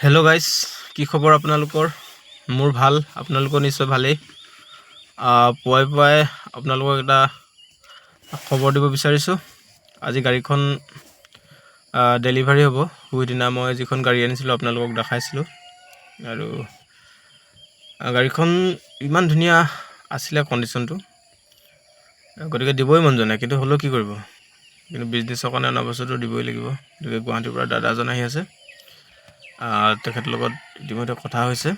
Hello' guys, কি খবৰ আপোনালোকৰ? মোৰ ভাল, আপোনালোকৰ নিশ্চয় ভালেই। পুৱাই আপোনালোকক এটা খবৰ দিব বিচাৰিছোঁ। আজি গাড়ীখন ডেলিভাৰী হ'ব। সিদিনা মই যিখন গাড়ী আনিছিলোঁ আপোনালোকক দেখাইছিলোঁ, আৰু গাড়ীখন ইমান ধুনীয়া আছিলে কণ্ডিশ্যনটো, গতিকে দিবই মন যোৱা নাই, কিন্তু হ'লেও কি কৰিব, কিন্তু বিজনেছৰ কাৰণে অনা বস্তুটো দিবই লাগিব। গতিকে গুৱাহাটীৰ পৰা দাদা এজন আহি আছে, তেখেতৰ লগত ইতিমধ্যে কথা হৈছে।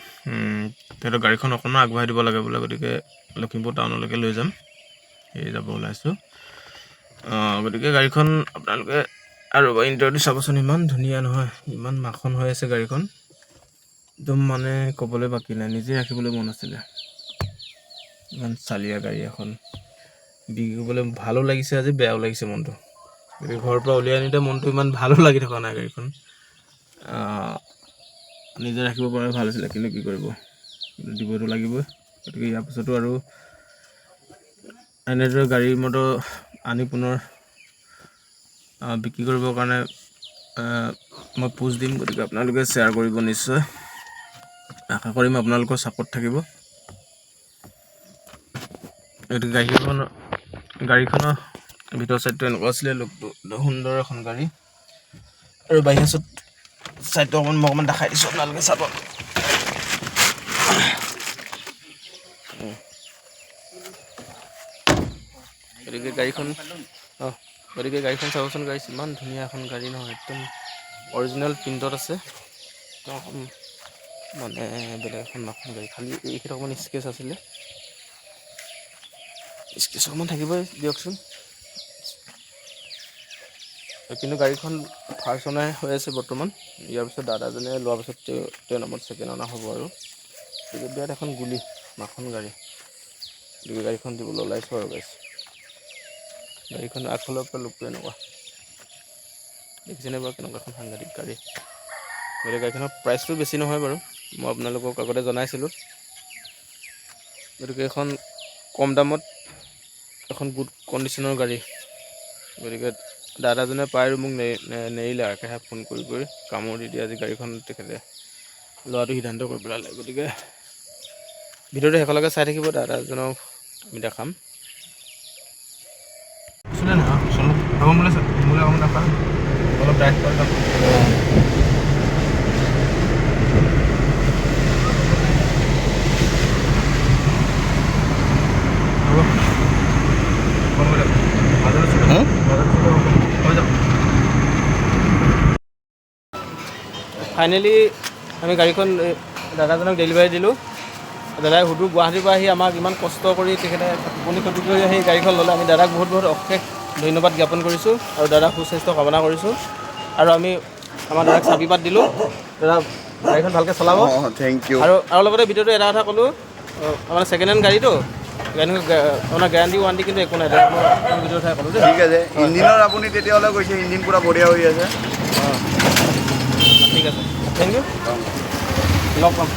তেখেতৰ গাড়ীখন অকণমান আগবঢ়াই দিব লাগে বোলে, গতিকে লখিমপুৰ টাউনলৈকে লৈ যাম, সেয়ে যাব ওলাইছোঁ। গতিকে গাড়ীখন আপোনালোকে আৰু ইণ্টাৰভিউ চাবচোন, ইমান ধুনীয়া নহয়, ইমান মাখন হৈ আছে গাড়ীখন, একদম মানে ক'বলৈ বাকী নাই, নিজে ৰাখিবলৈ মন আছিলে। ইমান চালিয়া গাড়ী এখন, বিক্ৰী কৰিবলৈ ভালো লাগিছে, আজি বেয়াও লাগিছে মনটো। গতিকে ঘৰৰ পৰা উলিয়াই আনিতে মনটো ইমান ভালো লাগি থকা নাই। গাড়ীখন নিজে ৰাখিব পৰা ভাল আছিলে, কিন্তু কি কৰিব, দিবতো লাগিবই। গতিকে ইয়াৰ পিছতো আৰু এনেদৰে গাড়ী মটৰ আনি পুনৰ বিক্ৰী কৰিবৰ কাৰণে মই পোষ্ট দিম। গতিকে আপোনালোকে শ্বেয়াৰ কৰিব নিশ্চয়, আশা কৰিম আপোনালোকৰ ছাপোৰ্ট থাকিব। গতিকে গাড়ীখনৰ ভিতৰ চাইডটো এনেকুৱা আছিলে, লুকটো সুন্দৰ এখন গাড়ী, আৰু বাহিৰৰ চাইডটো মই অকণমান দেখাই দিছোঁ, আপোনালোকে চাব। গতিকে গাড়ীখন চাবচোন, গাড়ী ইমান ধুনীয়া এখন গাড়ী নহয়, একদম অৰিজিনেল প্ৰিণ্টত আছে, একদম মানে বেলেগ এখন নখন গাড়ী। খালি এইকেইটা অকণমান স্কেচ আছিলে, স্কেচ অকণমান থাকিবই দিয়কচোন, কিন্তু গাড়ীখন ফাৰ্ষ্ট অনাৰ হৈ আছে বৰ্তমান। ইয়াৰ পিছত দাদাজনে লোৱাৰ পিছত তেওঁৰ নামত ছেকেণ্ড অনা হ'ব। আৰু গতিকে বিৰাট এখন গুলি মাখন গাড়ী, গতিকে গাড়ীখন দিবলৈ ওলাইছোঁ আৰু গাইছ। গাড়ীখন আগফালৰ পৰা লুকটো এনেকুৱা, দেখিছেনে বাৰু কেনেকুৱা এখন সাংঘাতিক গাড়ী। গতিকে গাড়ীখনৰ প্ৰাইচটো বেছি নহয় বাৰু, মই আপোনালোকক আগতে জনাইছিলোঁ। গতিকে এখন কম দামত এখন গুড কণ্ডিশ্যনৰ গাড়ী। গতিকে দাদাজনে পাই আৰু মোক নেৰিলে, একেহে ফোন কৰি কামোৰ দি আজি গাড়ীখন তেখেতে লোৱাটো সিদ্ধান্ত কৰি পেলালে। গতিকে ভিডিঅ'টো শেষলৈকে চাই থাকিব, দাদাজনক আমি দেখাম। ফাইনেলি আমি গাড়ীখন দাদাজনক ডেলিভাৰী দিলোঁ। দাদাই গুৱাহাটীৰ পৰা আহি আমাক ইমান কষ্ট কৰি তেখেতে টোপনি ক্ষতি কৰি আহি গাড়ীখন ল'লে। আমি দাদাক বহুত অশেষ ধন্যবাদ জ্ঞাপন কৰিছোঁ, আৰু দাদাক সুস্বাস্থ্য কামনা কৰিছোঁ। আৰু আমি আমাৰ দাদাক চাবি পাত দিলোঁ, দাদা গাড়ীখন ভালকৈ চলাব। Thank you. আৰু লগতে ভিডিঅ'টো এটা কথা ক'লোঁ, মানে ছেকেণ্ড হেণ্ড গাড়ীটো, আপোনাৰ গেৰাণ্টি ৱাৰেণ্টি কিন্তু একো নাই। ভিডিঅ'ৰ ঠাই ক'লোঁ দেই। ঠিক আছে, ইঞ্জিনৰ আপুনি তেতিয়াহ'লে কৈছে ইঞ্জিন পূৰা বঢ়িয়া হৈ আছে। ঠিক আছে, থেংক ইউ, লগ পাম।